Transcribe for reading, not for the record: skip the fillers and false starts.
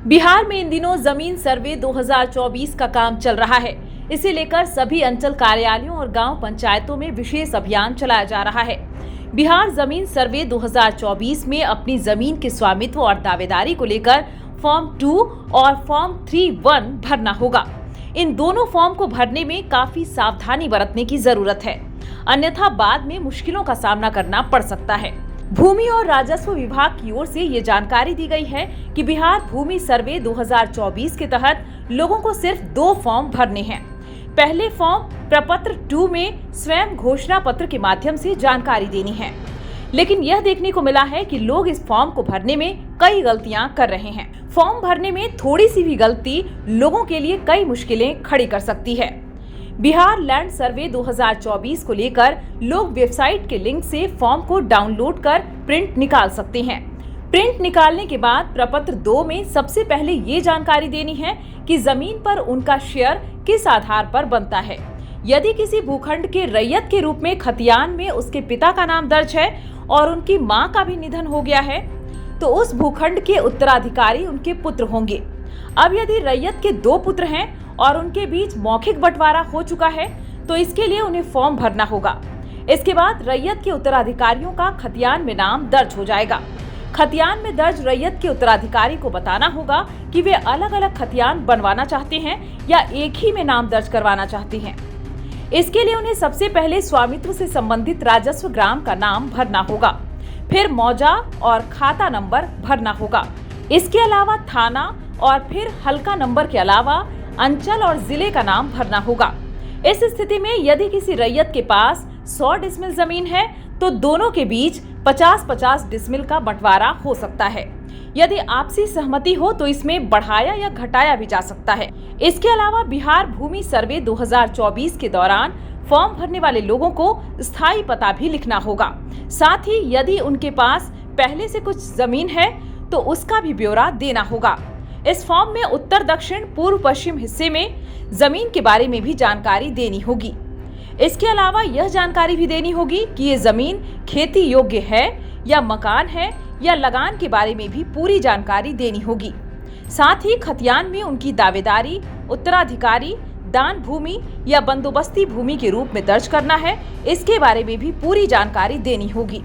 बिहार में इन दिनों जमीन सर्वे 2024 का काम चल रहा है। इसे लेकर सभी अंचल कार्यालयों और गांव पंचायतों में विशेष अभियान चलाया जा रहा है। बिहार जमीन सर्वे 2024 में अपनी जमीन के स्वामित्व और दावेदारी को लेकर फॉर्म 2 और फॉर्म 3(1) भरना होगा। इन दोनों फॉर्म को भरने में काफी सावधानी बरतने की जरूरत है, अन्यथा बाद में मुश्किलों का सामना करना पड़ सकता है। भूमि और राजस्व विभाग की ओर से ये जानकारी दी गई है कि बिहार भूमि सर्वे 2024 के तहत लोगों को सिर्फ 2 फॉर्म भरने हैं। पहले फॉर्म प्रपत्र 2 में स्वयं घोषणा पत्र के माध्यम से जानकारी देनी है, लेकिन यह देखने को मिला है कि लोग इस फॉर्म को भरने में कई गलतियां कर रहे हैं। फॉर्म भरने में थोड़ी सी भी गलती लोगों के लिए कई मुश्किलें खड़ी कर सकती है। बिहार लैंड सर्वे 2024 को लेकर लोग वेबसाइट के लिंक से फॉर्म को डाउनलोड कर प्रिंट निकाल सकते हैं। प्रिंट निकालने के बाद प्रपत्र 2 में सबसे पहले ये जानकारी देनी है कि जमीन पर उनका शेयर किस आधार पर बनता है। यदि किसी भूखंड के रैयत के रूप में खतियान में उसके पिता का नाम दर्ज है और उनकी मां का भी निधन हो गया है, तो उस भूखंड के उत्तराधिकारी उनके पुत्र होंगे। अब यदि रैयत के 2 पुत्र हैं और उनके बीच मौखिक बंटवारा हो चुका है, तो इसके लिए उन्हें फॉर्म भरना होगा। इसके बाद रैयत के उत्तराधिकारियों का खतियान में नाम दर्ज हो जाएगा। खतियान में दर्ज रैयत के उत्तराधिकारी को बताना होगा कि वे अलग अलग खतियान बनवाना चाहते हैं या एक ही में नाम दर्ज करवाना चाहते हैं। इसके लिए उन्हें सबसे पहले स्वामित्व से संबंधित राजस्व ग्राम का नाम भरना होगा, फिर मौजा और खाता नंबर भरना होगा। इसके अलावा थाना और फिर हल्का नंबर के अलावा अंचल और जिले का नाम भरना होगा। इस स्थिति में यदि किसी रैयत के पास 100 डिसमिल जमीन है, तो दोनों के बीच 50-50 डिसमिल का बंटवारा हो सकता है। यदि आपसी सहमति हो तो इसमें बढ़ाया या घटाया भी जा सकता है। इसके अलावा बिहार भूमि सर्वे 2024 के दौरान फॉर्म भरने वाले लोगों को स्थायी पता भी लिखना होगा। साथ ही यदि उनके पास पहले से कुछ जमीन है तो उसका भी ब्यौरा देना होगा। इस फॉर्म में उत्तर, दक्षिण, पूर्व, पश्चिम हिस्से में जमीन के बारे में भी जानकारी देनी होगी। इसके अलावा यह जानकारी भी देनी होगी कि ये जमीन खेती योग्य है या मकान है या लगान के बारे में भी पूरी जानकारी देनी होगी। साथ ही खतियान में उनकी दावेदारी उत्तराधिकारी, दान भूमि या बंदोबस्ती भूमि के रूप में दर्ज करना है, इसके बारे में भी पूरी जानकारी देनी होगी।